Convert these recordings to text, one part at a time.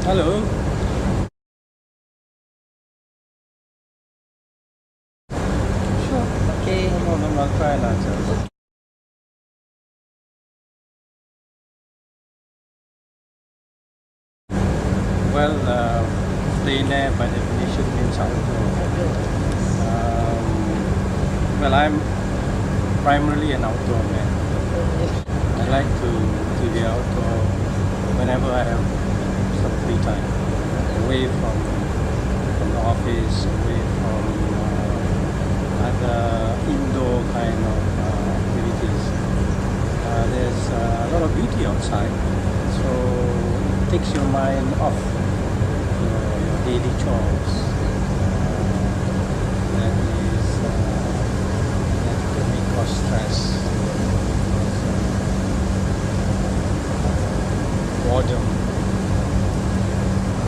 Hello. Sure. Okay. No, I'll try and answer. Well, plein air by definition means outdoor. Well, I'm primarily an outdoor man. I like to be outdoor whenever I have some free time, away from the office, away from other indoor kind of activities. There's a lot of beauty outside, so it takes your mind off your daily chores. That may cause stress, boredom.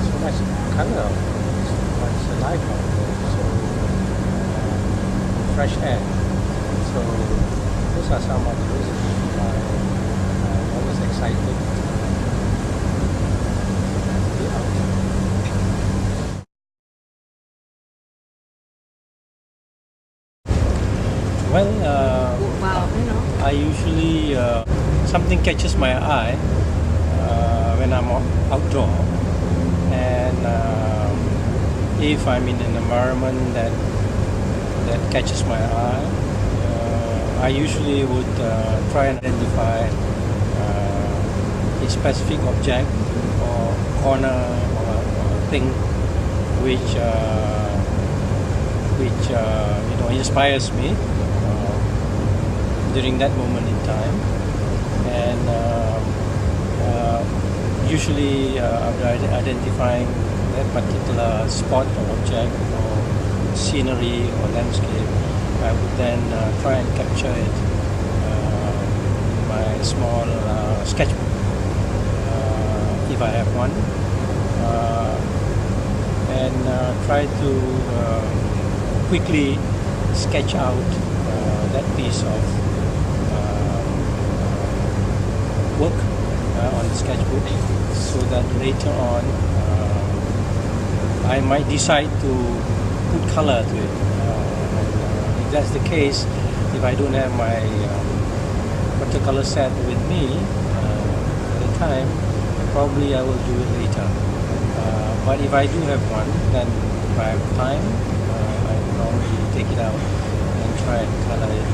So much color, so much life out there, so fresh air. So those are some of the reasons why I'm always excited to be out. Well, I usually something catches my eye when I'm outdoor, and if I'm in an environment that catches my eye, I usually would try and identify a specific object or corner or thing which inspires me during that moment in time, and usually after identifying that particular spot or object or scenery or landscape, I would then try and capture it in my small sketchbook, if I have one, and try to quickly sketch out that piece of work on the sketchbook, so that later on I might decide to put color to it. If that's the case, if I don't have my watercolor set with me at the time, probably I will do it later. But if I do have one, then if I have time, I will normally take it out and try and color it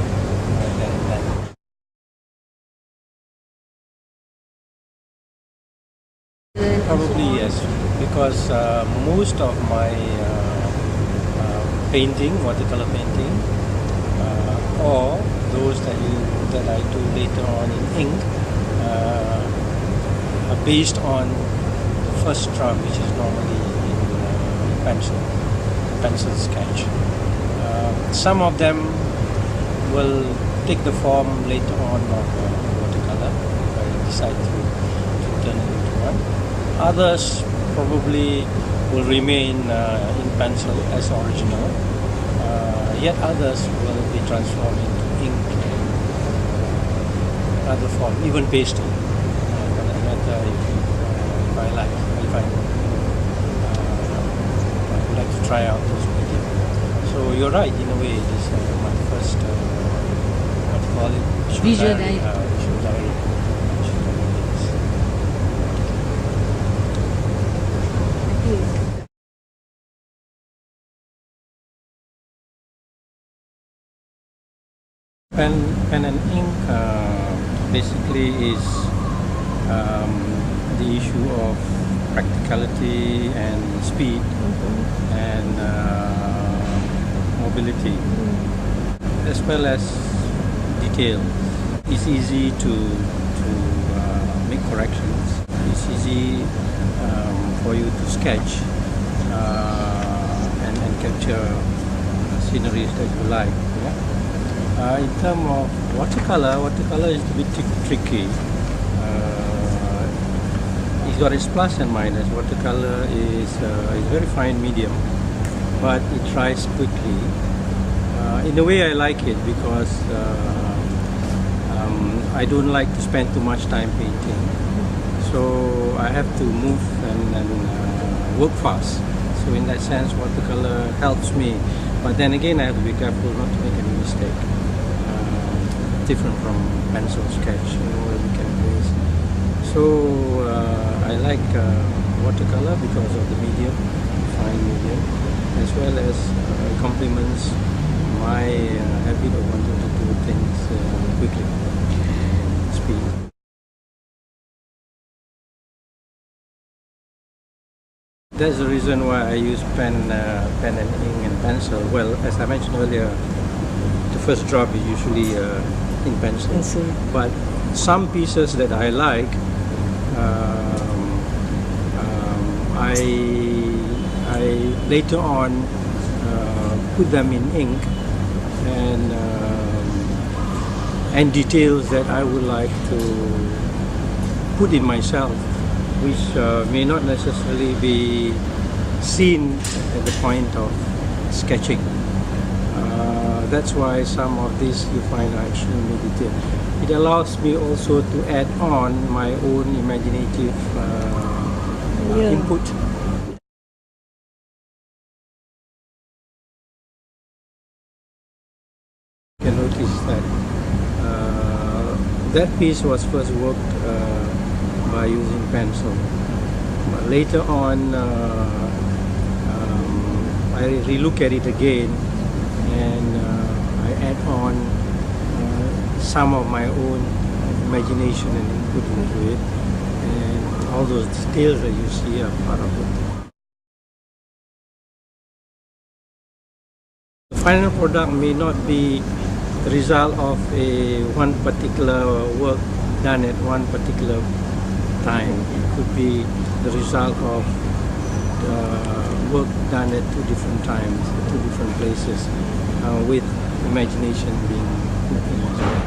then and then. Probably yes, because most of my painting, watercolor painting, or those that I do later on in ink, are based on the first draft, which is normally in pencil sketch. Some of them will take the form later on of watercolor if I decide to turn it into one. Others probably will remain in pencil as original, yet others will be transformed into ink and other form, even pastel, for that matter, if I like, if I would like to try out those medium. So you're right, in a way, this is my first, what do you call it? Visual diary. Visual diary. Pen and ink basically is the issue of practicality and speed and mobility, as well as detail. It's easy to make corrections. It's easy for you to sketch and capture sceneries that you like. In terms of watercolor is a bit tricky. It's got its plus and minus. Watercolor is very fine medium, but it dries quickly. In a way, I like it because I don't like to spend too much time painting. So So I have to move and work fast. So in that sense, watercolor helps me. But then again, I have to be careful not to make any mistake. Different from pencil sketch, where you can erase. So I like watercolor because of the medium, fine medium, as well as complements my habit of wanting to do things quickly, speed. That's the reason why I use pen and ink and pencil. Well, as I mentioned earlier, the first job is usually in pencil. But some pieces that I like, I later on put them in ink and details that I would like to put in myself, which may not necessarily be seen at the point of sketching. That's why some of these you find are extremely detailed. It allows me also to add on my own imaginative input. You can notice that that piece was first worked by using pencil. But later on, I relook at it again and I add on some of my own imagination and input into it, and all those details that you see are part of it. The final product may not be the result of one particular work done at one particular time. It could be the result of work done at two different times, two different places, with imagination being put in as well.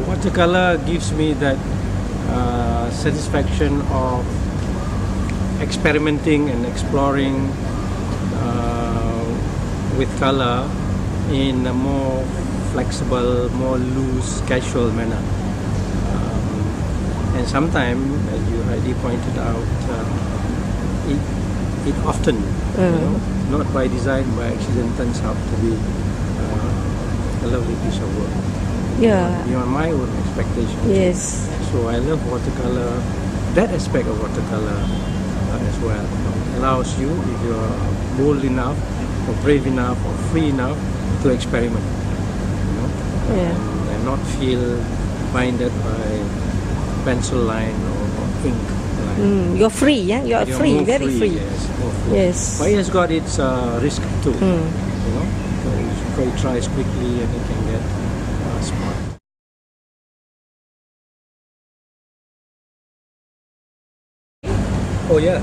Watercolor gives me that satisfaction of experimenting and exploring with color in a more flexible, more loose, casual manner. And sometimes, as you already pointed out, it often, not by design, by accident, turns out to be a lovely piece of work. Yeah. Beyond my own expectations. Yes. So I love watercolor, that aspect of watercolor as well. It allows you, if you're bold enough, or brave enough, or free enough, to experiment. And not feel binded by pencil line or ink line. You're free, yeah? You're free, very free. Yes, more free. Yes. But it has got its risk too. So it dries quickly and it can get smart. Oh yeah.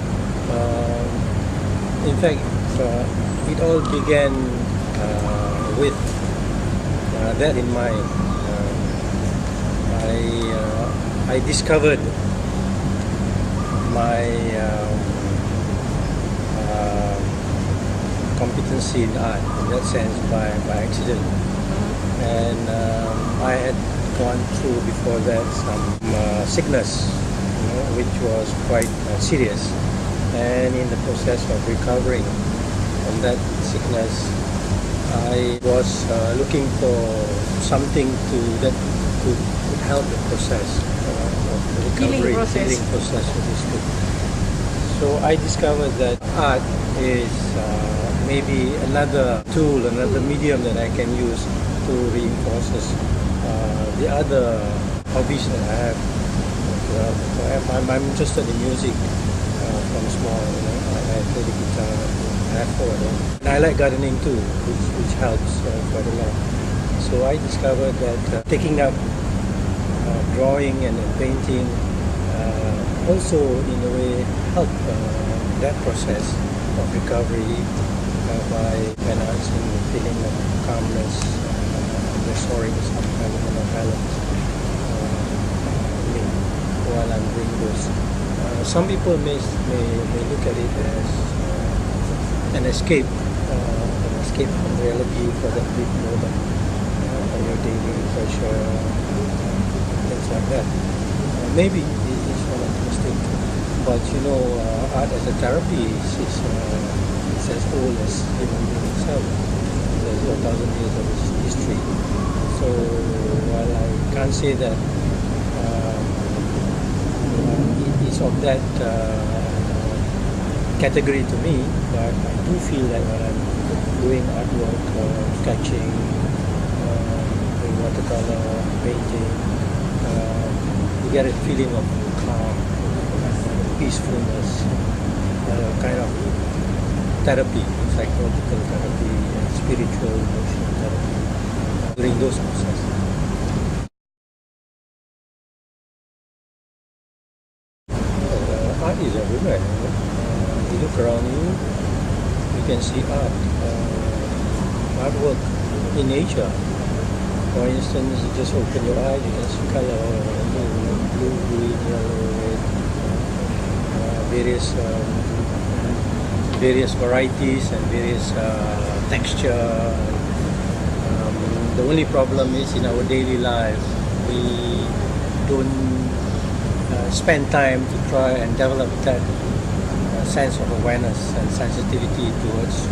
In fact, it all began with that in mind. I discovered my competency in art, in that sense, by accident. And I had gone through before that some sickness, which was quite serious. And in the process of recovering from that sickness, I was looking for something that could help the process of the recovery, healing process, so to speak. So I discovered that art is maybe another tool, another medium that I can use to reinforce the other hobbies that I have. I'm interested in music from small. I play the guitar, I have four. And I like gardening too, which helps quite a lot. So I discovered that taking up drawing and painting also in a way help that process of recovery by enhancing the feeling of calmness, restoring some kind of balance while I'm doing this. Some people may look at it as an escape escape from reality for that brief moment, from your daily pressure, things like that. Maybe it's not optimistic, but art as a therapy is as old as human being itself. There's 1,000 years of history. So while I can't say that it's of that category to me, but I do feel that when I'm doing artwork, sketching, doing watercolor, painting, you get a feeling of calm, peacefulness, kind of therapy, psychological therapy, spiritual, emotional therapy during those processes. Art is everywhere. You look around you can see art, artwork in nature. For instance, you just open your eyes, you can see color, blue, green, yellow, red, various varieties and various texture. The only problem is in our daily lives, we don't spend time to try and develop that sense of awareness and sensitivity towards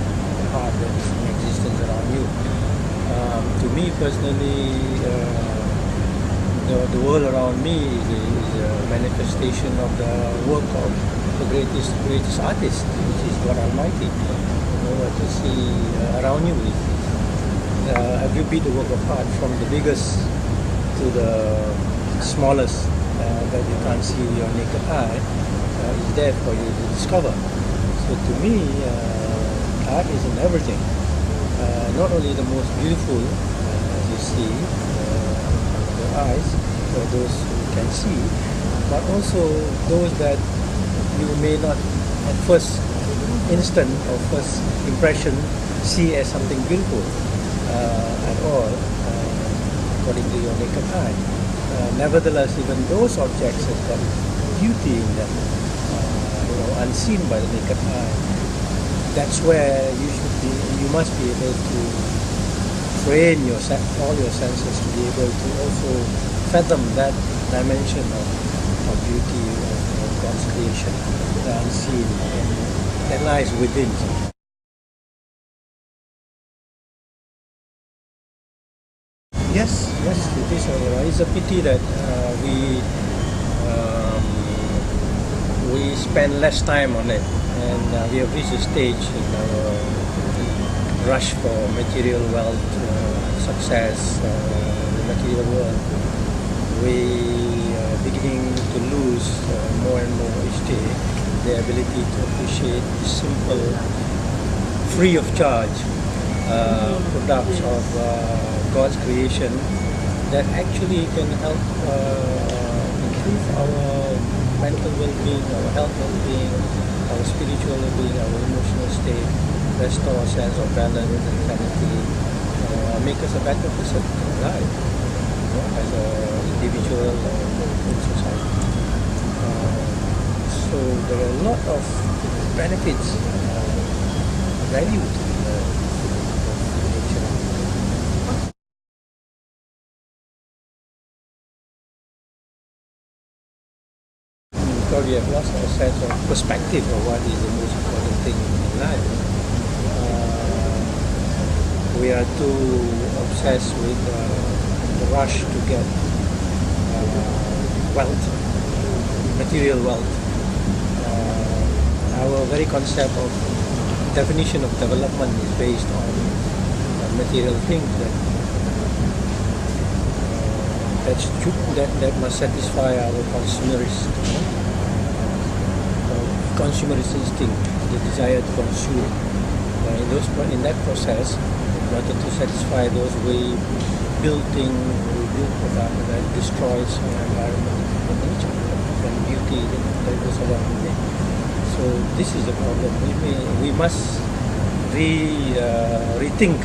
art that's in existence around you. To me personally, the world around me is a manifestation of the work of the greatest artist, which is God Almighty. What you see around you is every bit of work of art, from the biggest to the smallest that you can't see with your naked eye, is there for you to discover. So to me, art is in everything. Not only the most beautiful, as you see, your eyes, for those who can see, but also those that you may not at first instant or first impression see as something beautiful at all, according to your naked eye. Nevertheless, even those objects have got beauty in them, unseen by the naked eye. That's where you must be able to train all your senses to be able to also fathom that dimension of beauty of God's creation, the unseen, that lies within. Yes, it is. It's a pity that we spend less time on it, and we have reached a stage in our rush for material wealth, success, the material world. We are beginning to lose more and more each day the ability to appreciate the simple, free of charge products of God's creation that actually can help improve our mental well-being, our health well-being, our spiritual well-being, our emotional state, restore a sense of balance and sanity, make us a better person in life, as an individual or in society. So there are a lot of benefits, value to nature. Because we have lost our sense of perspective of what is the most important thing in life. We are too obsessed with the rush to get wealth, material wealth. Our very concept of definition of development is based on material things that must satisfy our consumerist instinct, the desire to consume. In that process, in order to satisfy those, we build product that destroys our environment and nature and beauty that goes along with it. So this is the problem. We must rethink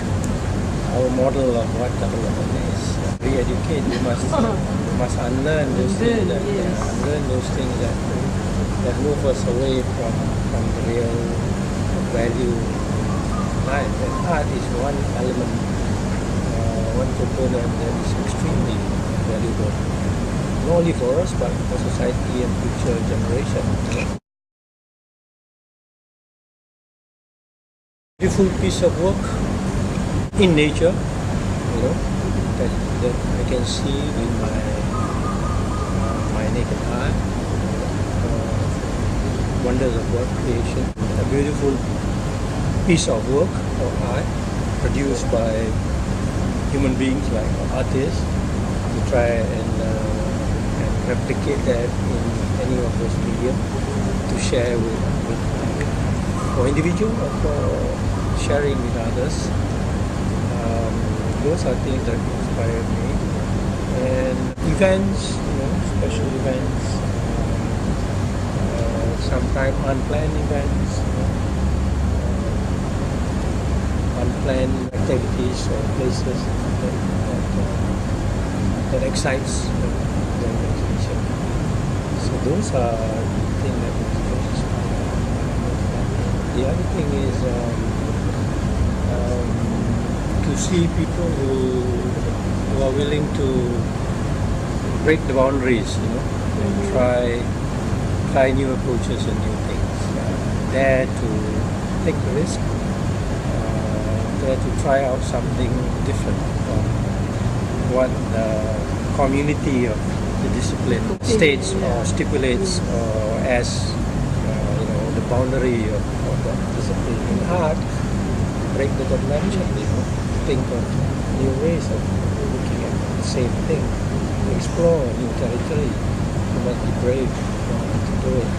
our model of what development is. Re-educate. We must unlearn those things that move us away from the real value life. And art is one element, one component that is extremely valuable, not only for us but for society and future generations. Beautiful piece of work in nature, that I can see with my naked eye. Wonders of God creation. A beautiful piece of work or art produced by human beings like artists to try and replicate that in any of those media to share with for individual or for sharing with others. Those are things that inspire me. And events, special events, sometimes unplanned events, unplanned activities or places that excites the imagination. So those are things that inspire. The other thing is to see people who are willing to break the boundaries, and try new approaches and new things. Dare to take the risk, dare to try out something different from what the community of the discipline states or stipulates or as the boundary of the discipline. In art, break the convention, think of new ways of looking at the same thing, explore new territory. You must be brave to do it.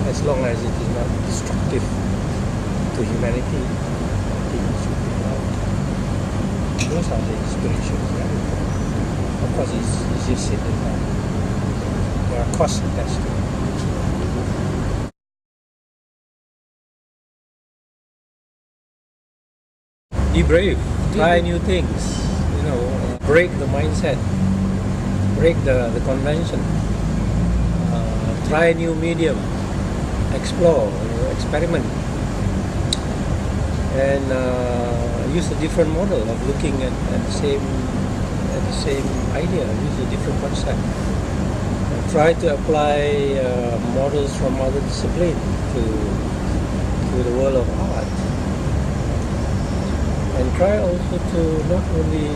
As long as it is not destructive to humanity, I think it should be allowed. Those are the inspirations. Of course, it's just sit in that. There are costs attached to it. Be brave, try new things, break the mindset, break the convention, try a new medium, explore, experiment, and use a different model of looking at the same idea, use a different concept. Try to apply models from other disciplines to the world of art. And try also to not only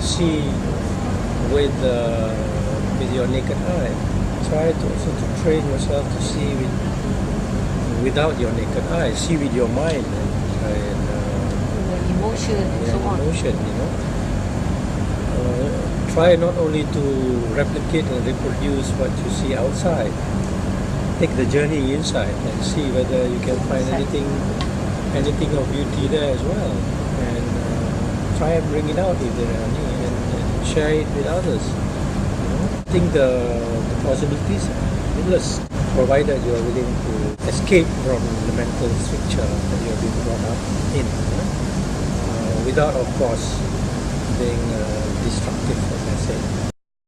see with your naked eye, try to also to train yourself to see without your naked eye, see with your mind and Emotion, so on. Emotion, try not only to replicate and reproduce what you see outside, take the journey inside and see whether you can find anything of beauty there as well. And try and bring it out if there are any, and share it with others. I think the possibilities are endless, provided you are willing to escape from the mental stricture that you have been brought up in, without, of course, being destructive, as I say.